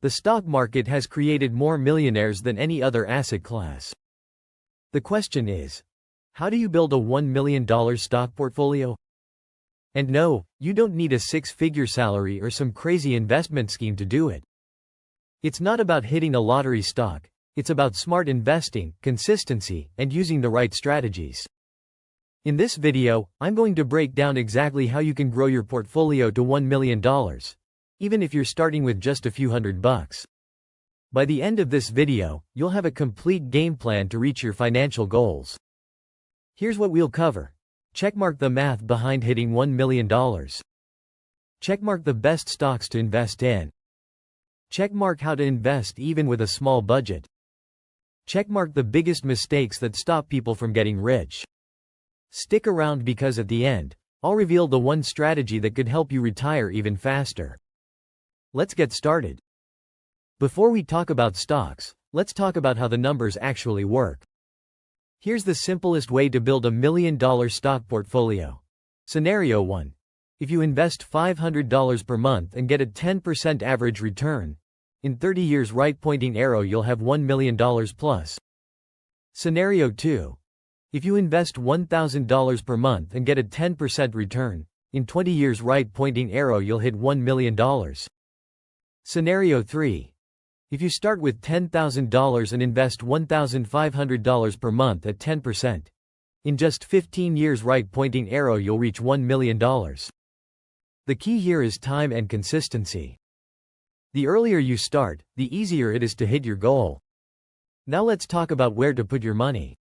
The stock market has created more millionaires than any other asset class. The question is, how do you build a $1 million stock portfolio? And no, you don't need a six-figure salary or some crazy investment scheme to do it. It's not about hitting a lottery stock, it's about smart investing, consistency, and using the right strategies. In this video, I'm going to break down exactly how you can grow your portfolio to $1 million, even if you're starting with just a few $100. By the end of this video, you'll have a complete game plan to reach your financial goals. Here's what we'll cover. Checkmark the math behind hitting $1 million. Checkmark the best stocks to invest in. Checkmark how to invest even with a small budget. Checkmark the biggest mistakes that stop people from getting rich. Stick around because at the end, I'll reveal the one strategy that could help you retire even faster. Let's get started. Before we talk about stocks, let's talk about how the numbers actually work. Here's the simplest way to build $1 million stock portfolio. Scenario 1. If you invest $500 per month and get a 10% average return, in 30 years right-pointing arrow you'll have $1 million plus. Scenario 2. If you invest $1,000 per month and get a 10% return, in 20 years right-pointing arrow you'll hit $1 million. Scenario 3. If you start with $10,000 and invest $1,500 per month at 10%, in just 15 years right-pointing arrow you'll reach $1 million. The key here is time and consistency. The earlier you start, the easier it is to hit your goal. Now let's talk about where to put your money.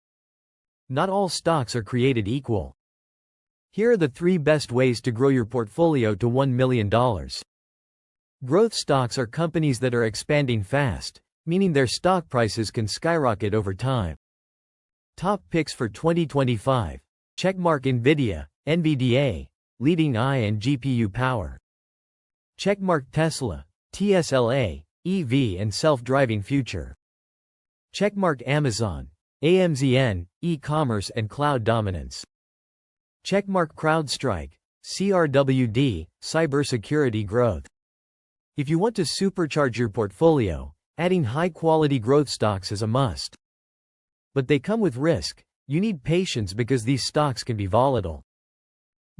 Not all stocks are created equal. Here are the 3 best ways to grow your portfolio to $1 million. Growth stocks are companies that are expanding fast, meaning their stock prices can skyrocket over time. Top picks for 2025. Checkmark Nvidia, NVDA, leading AI and GPU power. Checkmark Tesla, TSLA, EV and self-driving future. Checkmark Amazon, AMZN, e-commerce and cloud dominance. Checkmark CrowdStrike, CRWD, cybersecurity growth. If you want to supercharge your portfolio, adding high-quality growth stocks is a must. But they come with risk. You need patience because these stocks can be volatile.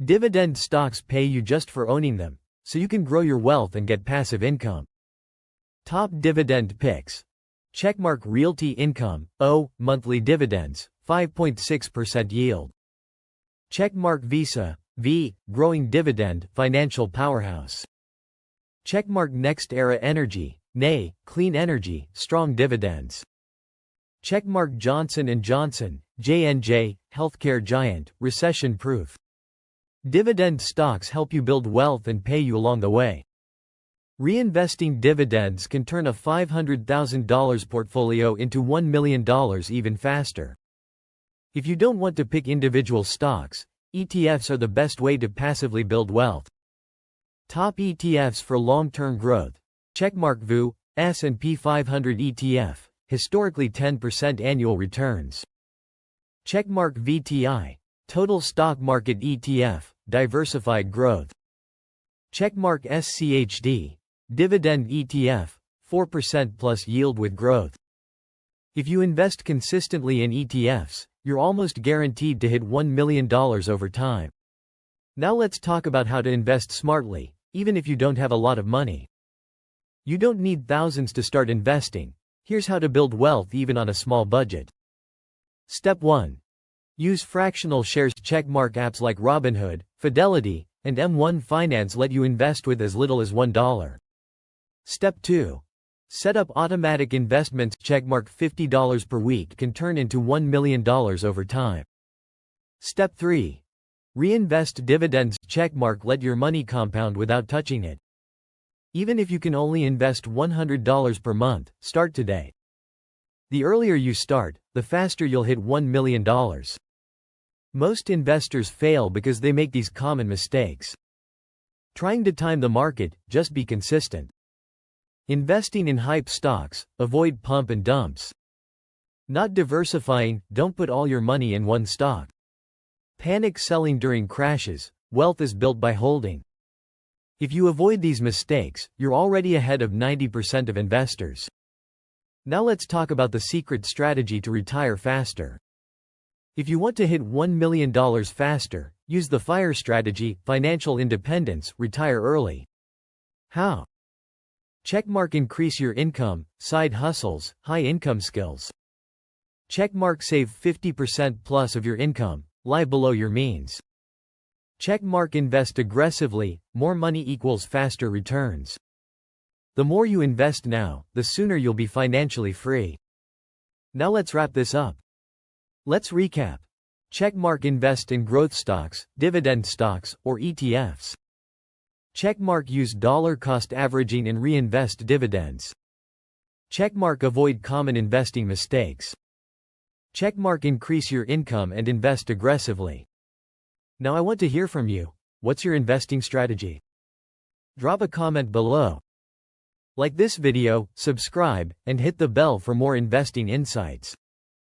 Dividend stocks pay you just for owning them, so you can grow your wealth and get passive income. Top dividend picks. Checkmark Realty Income, O, monthly dividends, 5.6% yield. Checkmark Visa, V, growing dividend, financial powerhouse. Checkmark NextEra Energy, NE, clean energy, strong dividends. Checkmark Johnson & Johnson, J&J, healthcare giant, recession-proof. Dividend stocks help you build wealth and pay you along the way. Reinvesting dividends can turn a $500,000 portfolio into $1 million even faster. If you don't want to pick individual stocks, ETFs are the best way to passively build wealth. Top ETFs for long-term growth. Checkmark VU, S&P 500 ETF, historically 10% annual returns. Checkmark VTI, Total Stock Market ETF, diversified growth. Checkmark SCHD, Dividend ETF, 4% plus yield with growth. If you invest consistently in ETFs, you're almost guaranteed to hit $1 million over time. Now let's talk about how to invest smartly, even if you don't have a lot of money. You don't need thousands to start investing. Here's how to build wealth even on a small budget. Step 1. Use fractional shares. Checkmark apps like Robinhood, Fidelity, and M1 Finance let you invest with as little as $1. Step 2. Set up automatic investments. Checkmark $50 per week can turn into $1 million over time. Step 3. Reinvest dividends. Checkmark let your money compound without touching it. Even if you can only invest $100 per month, start today. The earlier you start, the faster you'll hit $1 million. Most investors fail because they make these common mistakes. Trying to time the market, just be consistent. Investing in hype stocks, avoid pump and dumps. Not diversifying, don't put all your money in one stock. Panic selling during crashes, wealth is built by holding. If you avoid these mistakes, you're already ahead of 90% of investors. Now let's talk about the secret strategy to retire faster. If you want to hit $1 million faster, use the FIRE strategy: financial independence, retire early. How? Checkmark increase your income, side hustles, high income skills. Checkmark save 50% plus of your income, live below your means. Checkmark invest aggressively, more money equals faster returns. The more you invest now, the sooner you'll be financially free. Now let's wrap this up. Let's recap. Checkmark invest in growth stocks, dividend stocks, or ETFs. Checkmark use dollar cost averaging and reinvest dividends. Checkmark avoid common investing mistakes. Checkmark increase your income and invest aggressively. Now I want to hear from you. What's your investing strategy? Drop a comment below. Like this video, subscribe, and hit the bell for more investing insights.